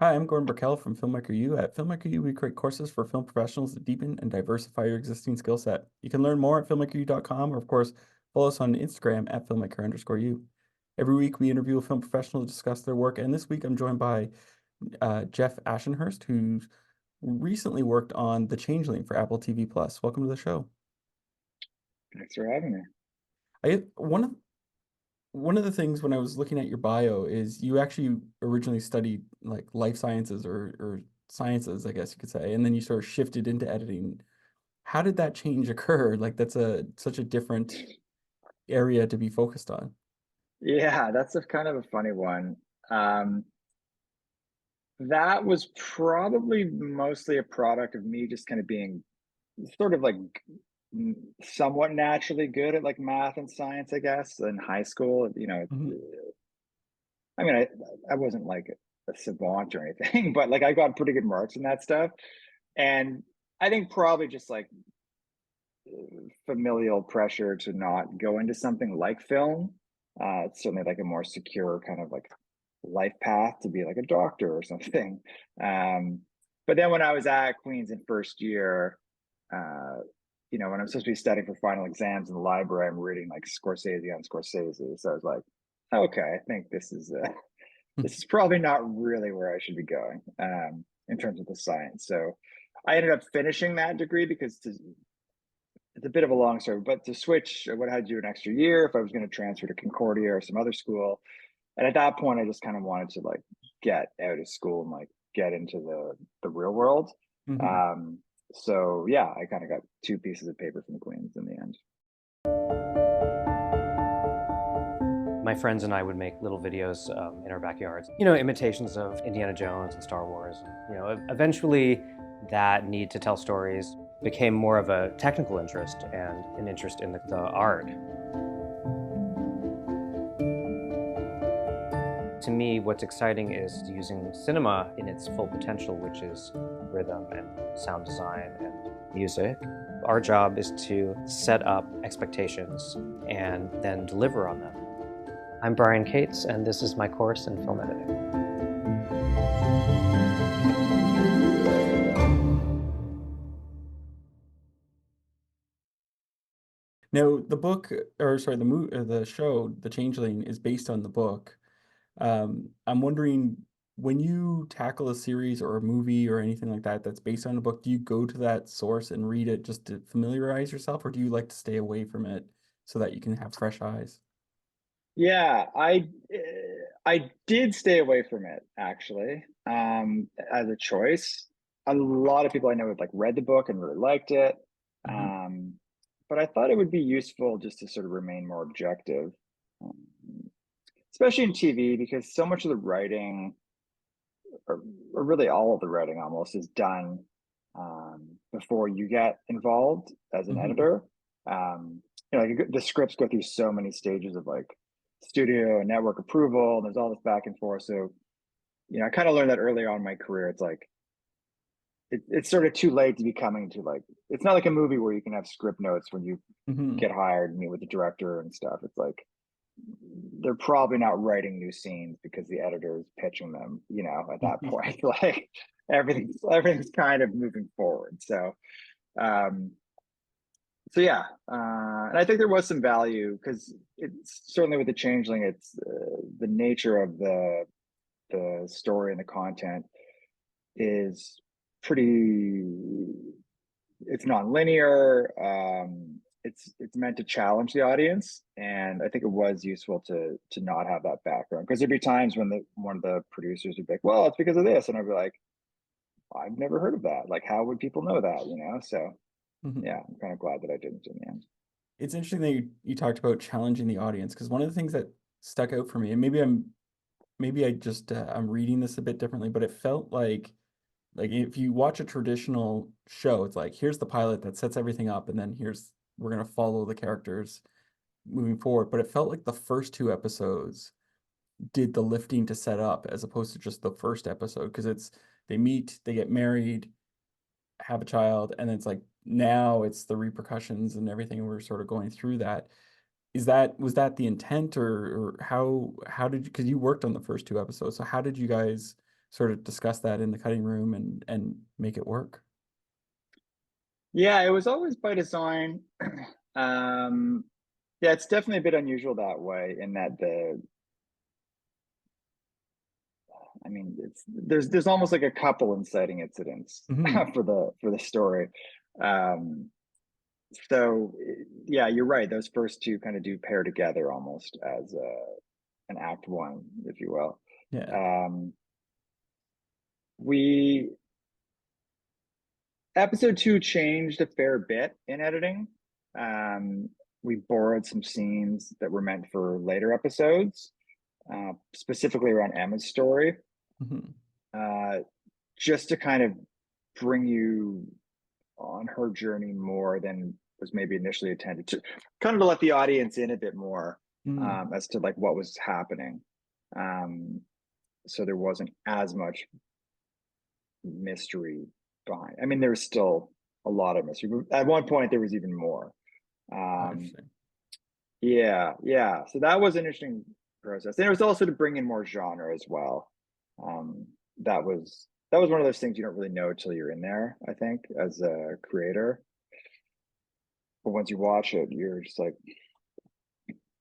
Hi, I'm Gordon Burkell from Filmmaker U. At Filmmaker U, we create courses for film professionals that deepen and diversify your existing skill set. You can learn more at filmmakeru.com or, of course, follow us on Instagram at filmmaker_u. Every week, we interview a film professional to discuss their work, and this week I'm joined by Geoff Ashenhurst, who's recently worked on The Changeling for Apple TV Plus. Welcome to the show. Thanks for having me. I one of the things when I was looking at your bio is you actually originally studied like life sciences or sciences, I guess you could say, and then you sort of shifted into editing. How did that change occur? Like that's such a different area to be focused on. Yeah, that's a kind of a funny one. Um, that was probably mostly a product of me just kind of being sort of like somewhat naturally good at like math and science, I guess, in high school. Hmm. I mean, I wasn't like a savant or anything, but like I got pretty good marks in that stuff. And I think probably just like familial pressure to not go into something like film. It's certainly like a more secure kind of like life path to be like a doctor or something. Um, but then when I was at Queens in first year, uh, when I'm supposed to be studying for final exams in the library, I'm reading like Scorsese on Scorsese. So I was like, okay, I think this is probably not really where I should be going in terms of the science. So I ended up finishing that degree because it's a bit of a long story, but to switch, I would have had to do an extra year if I was going to transfer to Concordia or some other school. And at that point, I just kind of wanted to like get out of school and like get into the real world. Hmm. Um, so yeah, I kind of got two pieces of paper from Queens in the end. My friends and I would make little videos in our backyards, imitations of Indiana Jones and Star Wars. Eventually that need to tell stories became more of a technical interest and an interest in the art. To me, what's exciting is using cinema in its full potential, which is rhythm and sound design and music. Our job is to set up expectations and then deliver on them. I'm Brian Cates, and this is my course in film editing. Now, the book, or sorry, the show, The Changeling, is based on the book. I'm wondering when you tackle a series or a movie or anything like that that's based on a book, do you go to that source and read it just to familiarize yourself, or do you like to stay away from it so that you can have fresh eyes? Yeah, I did stay away from it actually, as a choice. A lot of people I know have like read the book and really liked it. Hmm. Um, but I thought it would be useful just to sort of remain more objective, um, especially in TV, because so much of the writing, or really all of the writing almost, is done before you get involved as an Hmm. editor. Like the scripts go through so many stages of like studio and network approval, and there's all this back and forth. So, I kind of learned that early on in my career. It's like it's sort of too late to be coming to like it's not like a movie where you can have script notes when you Hmm. get hired and meet with the director and stuff. It's like they're probably not writing new scenes because the editor is pitching them, at that point. Like everything's kind of moving forward. Um so yeah, and I think there was some value because it's certainly with the Changeling, it's the nature of the story and the content is pretty. It's non-linear. It's meant to challenge the audience, and I think it was useful to not have that background because there'd be times when one of the producers would be like, "Well, it's because of this," and I'd be like, "I've never heard of that. Like, how would people know that?" So Hmm. yeah, I'm kind of glad that I didn't in the end. It's interesting that you talked about challenging the audience because one of the things that stuck out for me, and maybe I just I'm reading this a bit differently, but it felt like if you watch a traditional show, it's like here's the pilot that sets everything up, and then we're gonna follow the characters moving forward. But it felt like the first two episodes did the lifting to set up as opposed to just the first episode because it's they meet, they get married, have a child, and it's like now it's the repercussions and everything, and we're sort of going through that. Was that the intent, or how did you, because you worked on the first two episodes, so how did you guys sort of discuss that in the cutting room and make it work? Yeah, it was always by design. Yeah, it's definitely a bit unusual that way in that I mean, there's almost like a couple inciting incidents Hmm. for the story. Um, so yeah, you're right. Those first two kind of do pair together almost as an act one, if you will. Yeah. Um, we Episode two changed a fair bit in editing. Um, we borrowed some scenes that were meant for later episodes, specifically around Emma's story, Hmm. uh, just to kind of bring you on her journey more than was maybe initially intended, to kind of to let the audience in a bit more Mm. as to like what was happening. Um, so there wasn't as much mystery behind. I mean, there was still a lot of mystery. At one point, there was even more. Oh, Um, interesting. yeah. So that was an interesting process. And it was also to bring in more genre as well. Um, that was one of those things you don't really know till you're in there, I think, as a creator. But once you watch it, you're just like,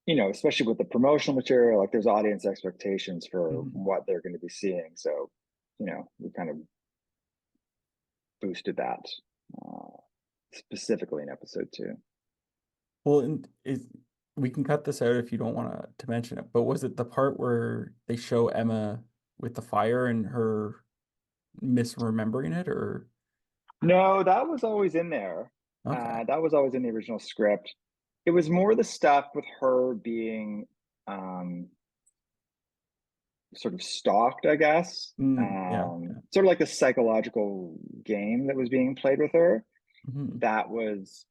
especially with the promotional material, like there's audience expectations for Mhm. what they're going to be seeing. So, we kind of boosted that uh, specifically in episode two. Well, and we can cut this out if you don't want to mention it, but was it the part where they show Emma with the fire and her misremembering it, or? No, that was always in there. Okay. That was always in the original script. It was more the stuff with her being um, sort of stalked, I guess. Yeah. Yeah. Sort of like the psychological game that was being played with her. Hmm. That was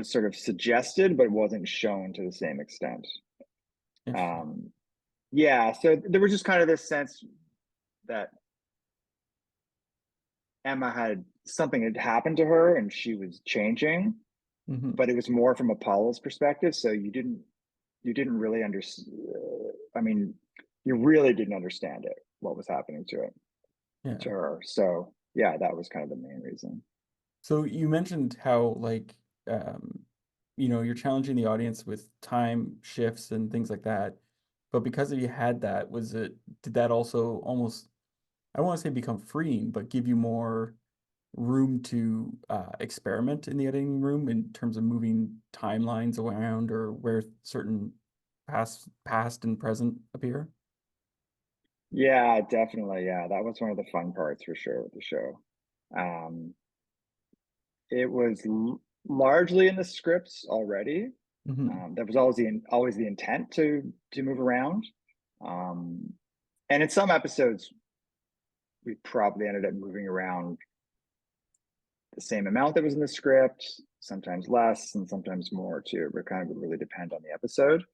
sort of suggested, but wasn't shown to the same extent. Interesting. Um, yeah, so there was just kind of this sense that Emma had something had happened to her and she was changing, Hmm. but it was more from Apollo's perspective. So you didn't really understand. I mean, you really didn't understand it, what was happening Yeah. to her. So yeah, that was kind of the main reason. So you mentioned how um, you're challenging the audience with time shifts and things like that. But because you had that, did that also almost, I don't want to say become freeing, but give you more room to experiment in the editing room in terms of moving timelines around or where certain past and present appear? Yeah, definitely. Yeah, that was one of the fun parts for sure with the show. Um, it was largely in the scripts already. Hmm. That was always the intent to move around. Um, and in some episodes, we probably ended up moving around the same amount that was in the script, sometimes less and sometimes more too. But kind of would really depend on the episode.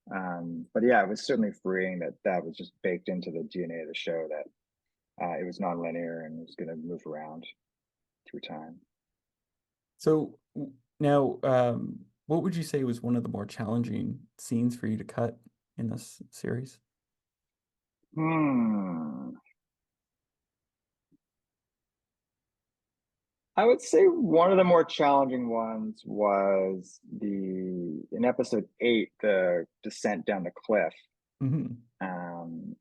But yeah, it was certainly freeing that was just baked into the DNA of the show that it was nonlinear and was going to move around through time. So now, what would you say was one of the more challenging scenes for you to cut in this series? Hmm. I would say one of the more challenging ones was in episode 8, the descent down the cliff. Hmm. Um,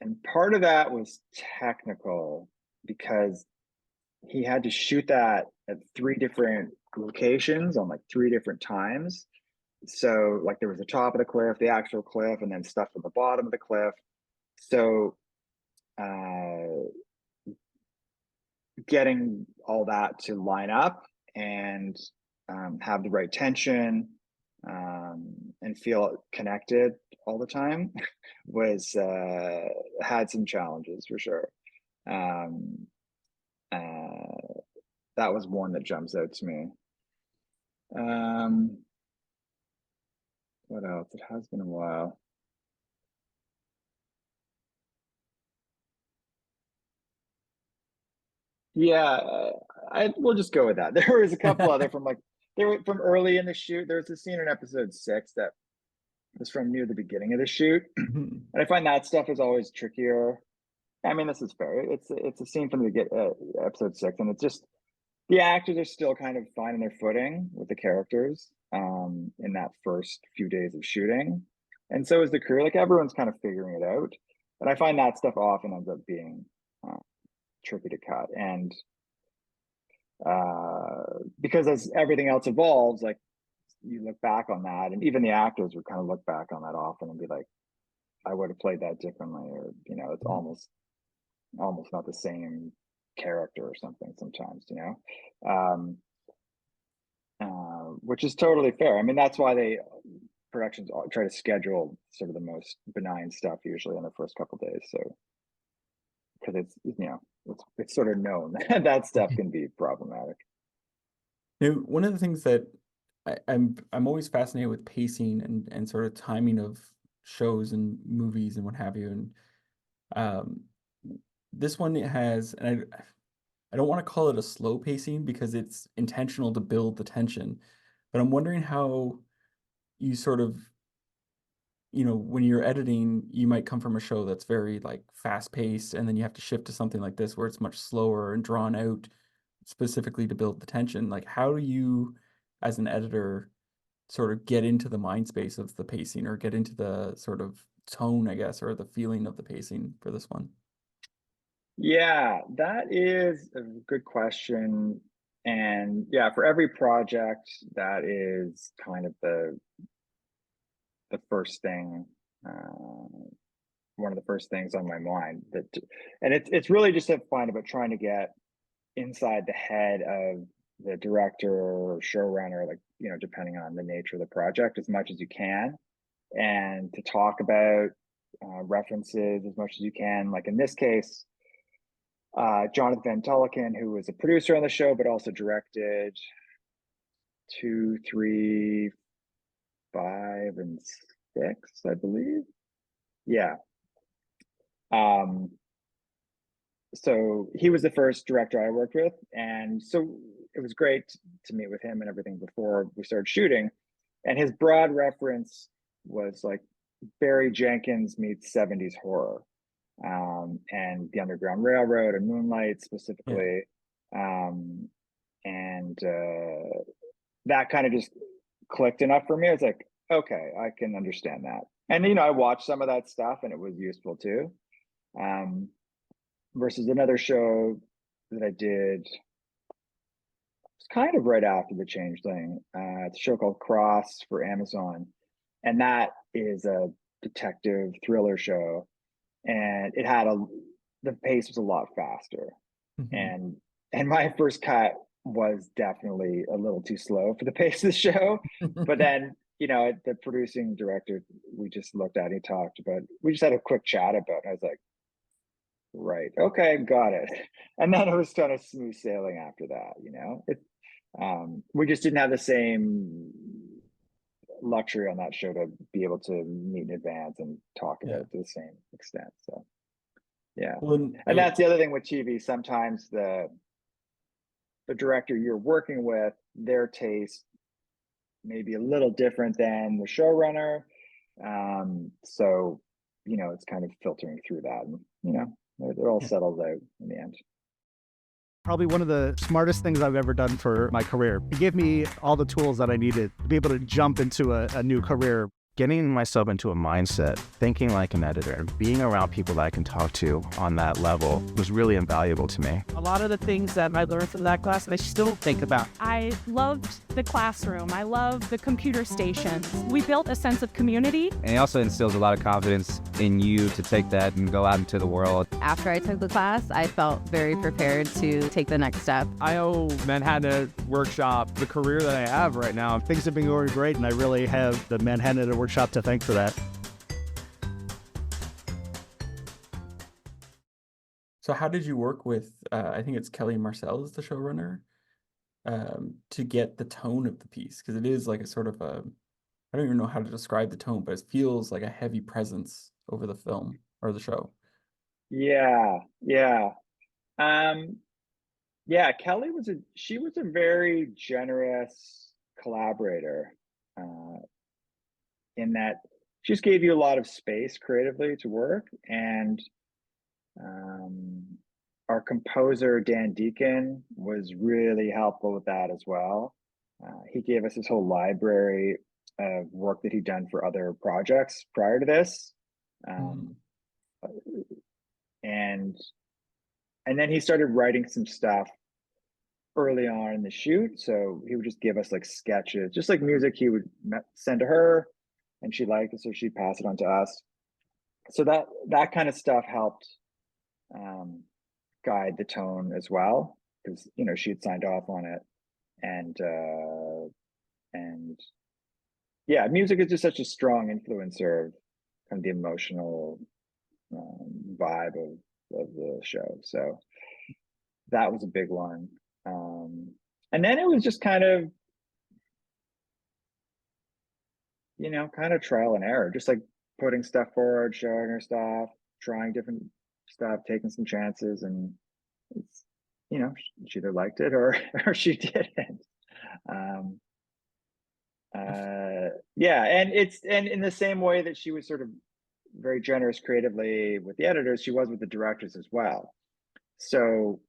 and part of that was technical because he had to shoot that at 3 different locations on like 3 different times. So like there was the top of the cliff, the actual cliff, and then stuff at the bottom of the cliff. So uh, getting all that to line up and have the right tension and feel connected all the time was had some challenges for sure. Um, uh, that was one that jumps out to me. Um, what else? It has been a while. Yeah, we'll just go with that. There was a couple other from like there were from early in the shoot. There was a scene in episode 6 that was from near the beginning of the shoot. Mhm. And I find that stuff is always trickier. I mean, this is fair. It's a scene from the episode 6, and it's just the actors are still kind of finding their footing with the characters in that first few days of shooting, and so is the crew. Like everyone's kind of figuring it out, and I find that stuff often ends up being tricky to cut, and because as everything else evolves, like you look back on that, and even the actors would kind of look back on that often and be like, I would have played that differently, or it's almost not the same character or something sometimes, which is totally fair. I mean, that's why productions try to schedule sort of the most benign stuff usually in the first couple of days. So, because it's sort of known that stuff can be problematic. Now, one of the things that I'm always fascinated with pacing and sort of timing of shows and movies and what have you. And this one has, and I don't want to call it a slow pacing because it's intentional to build the tension, but I'm wondering how you sort of, when you're editing, you might come from a show that's very like fast paced, and then you have to shift to something like this where it's much slower and drawn out specifically to build the tension. Like, how do you, as an editor, sort of get into the mind space of the pacing, or get into the sort of tone, I guess, or the feeling of the pacing for this one? Yeah, that is a good question. And yeah, for every project, that is kind of the first thing, one of the first things on my mind. And it's really just a find about trying to get inside the head of the director or showrunner, like depending on the nature of the project, as much as you can, and to talk about references as much as you can. Like in this case, Jonathan Van Tulleken, who was a producer on the show, but also directed 2, 3, 5, and 6, I believe. Yeah. So he was the first director I worked with, and so it was great to meet with him and everything before we started shooting. And his broad reference was like Barry Jenkins meets 70s horror, and the Underground Railroad and Moonlight specifically. And that kind of just clicked enough for me. It's like, okay, I can understand that. And I watched some of that stuff and it was useful too. Versus another show that I did, it's kind of right after the Changeling. It's a show called Cross for Amazon, and that is a detective thriller show, and it had the pace was a lot faster. Mhm. And my first cut was definitely a little too slow for the pace of the show. But then, the producing director, we just looked at it, we just had a quick chat about it. I was like, right, okay, got it. And then it was kind of smooth sailing after that. We just didn't have the same luxury on that show to be able to meet in advance and talk about Yeah. it to the same extent. So yeah. Well, And that's the other thing with TV. Sometimes the director you're working with, their taste may be a little different than the showrunner. So, it's kind of filtering through that, and, they're all yeah. settled out in the end. Probably one of the smartest things I've ever done for my career. It gave me all the tools that I needed to be able to jump into a new career. Getting myself into a mindset, thinking like an editor, and being around people that I can talk to on that level was really invaluable to me. A lot of the things that I learned from that class, I still think about. I loved the classroom. I loved the computer stations. We built a sense of community. And it also instills a lot of confidence in you to take that and go out into the world. After I took the class, I felt very prepared to take the next step. I owe Manhattan Workshop the career that I have right now. Things have been going great, and I really have the Manhattan Workshop to thank for that. So how did you work with, I think it's Kelly Marcel is the showrunner, to get the tone of the piece? Because it is like a sort of I don't even know how to describe the tone, but it feels like a heavy presence over the film or the show. Yeah. Kelly was a very generous collaborator, in that she just gave you a lot of space creatively to work. And our composer, Dan Deacon, was really helpful with that as well. He gave us this whole library of work that he'd done for other projects prior to this. And then he started writing some stuff early on in the shoot. So he would just give us like sketches, just like music he would send to her, and she liked it, so she'd pass it on to us. So that kind of stuff helped guide the tone as well, because she had signed off on it. And yeah, music is just such a strong influencer of kind of the emotional vibe of the show. So that was a big one. And then it was just kind of, kind of trial and error, just like putting stuff forward, showing her stuff, trying different stuff, taking some chances, and it's, she either liked it or she didn't. Yeah, and in the same way that she was sort of very generous creatively with the editors, she was with the directors as well. So,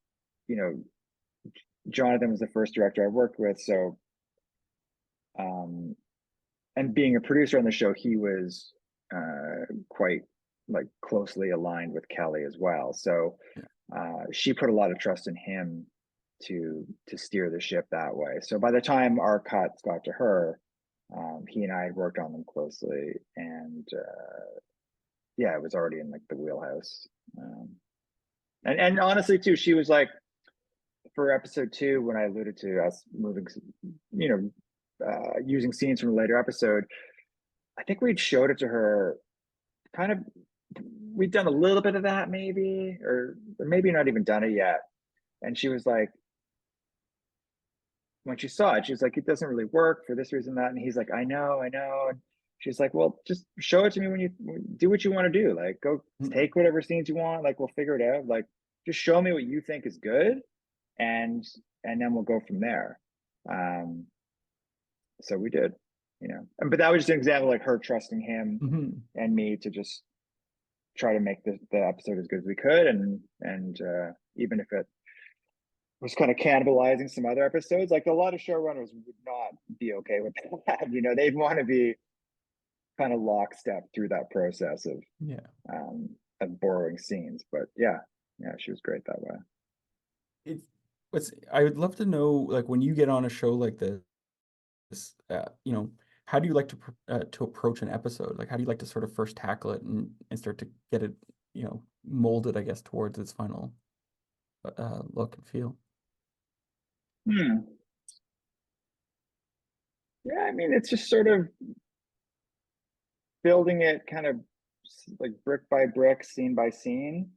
Jonathan was the first director I worked with. So, and being a producer on the show, he was quite like closely aligned with Kelly as well. So she put a lot of trust in him to steer the ship that way. So by the time our cuts got to her, he and I had worked on them closely, and yeah, it was already in like the wheelhouse. And honestly too, she was like, for episode 2, when I alluded to us moving, using scenes from a later episode, I think we'd showed it to her kind of, we'd done a little bit of that maybe, or maybe not even done it yet. And she was like, when she saw it, she was like, it doesn't really work for this reason, that. And he's like, I know. And she's like, well, just show it to me when you do what you want to do. Like, go take whatever scenes you want. Like, we'll figure it out. Like, just show me what you think is good. And then we'll go from there. So we did, but that was just an example, like her trusting him and me to just try to make the episode as good as we could. And even if it was kind of cannibalizing some other episodes, like a lot of showrunners would not be okay with that. They'd want to be kind of lockstep through that process of borrowing scenes. But yeah, she was great that way. I would love to know, like, when you get on a show like this, how do you like to approach an episode? Like, how do you like to sort of first tackle it and start to get it, molded, I guess, towards its final look and feel? Yeah, I mean, it's just sort of building it kind of like brick by brick, scene by scene.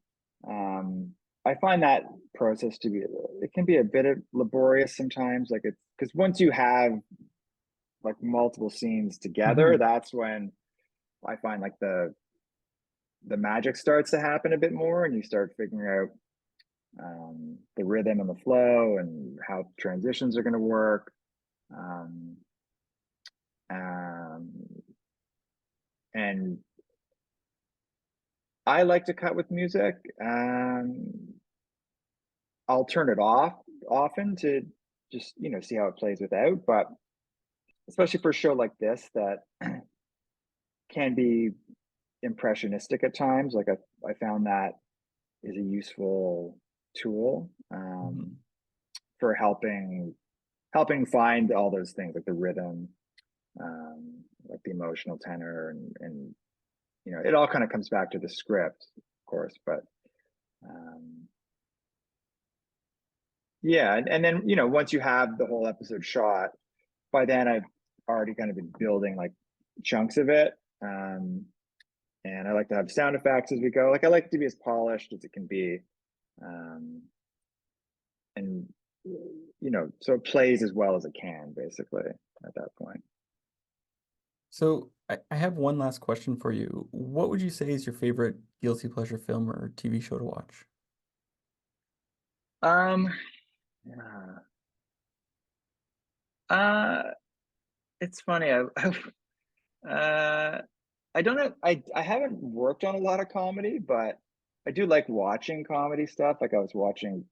I find that process to be, it can be a bit of laborious sometimes, like it's because once you have like multiple scenes together, that's when I find like the magic starts to happen a bit more, and you start figuring out the rhythm and the flow and how transitions are going to work. And I like to cut with music. I'll turn it off often to just, see how it plays without, but especially for a show like this that can be impressionistic at times, like I found that is a useful tool for helping find all those things, like the rhythm, like the emotional tenor, and it all kind of comes back to the script, of course, but yeah, and then once you have the whole episode shot, by then I've already kind of been building like chunks of it, and I like to have sound effects as we go. Like, I like to be as polished as it can be, and so it plays as well as it can, basically, at that point. So I have one last question for you. What would you say is your favorite guilty pleasure film or TV show to watch? It's funny. I don't know. I haven't worked on a lot of comedy, but I do like watching comedy stuff. Like I was watching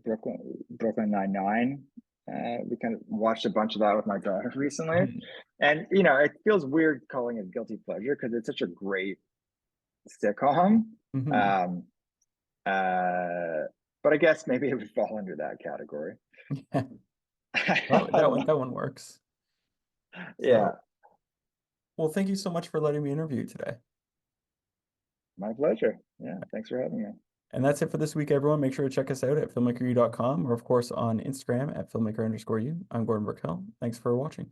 Brooklyn Nine-Nine. We kind of watched a bunch of that with my daughter recently, Mhm. and you know, it feels weird calling it guilty pleasure because it's such a great sitcom. Mhm. But I guess maybe it would fall under that category. Well, that one works. Yeah, So, well, thank you so much for letting me interview you today. my pleasure. Yeah, thanks for having me. And that's it for this week, everyone. Make sure to check us out at filmmakeru.com or, of course, on Instagram at filmmaker_u. I'm Gordon Burkell. Thanks for watching.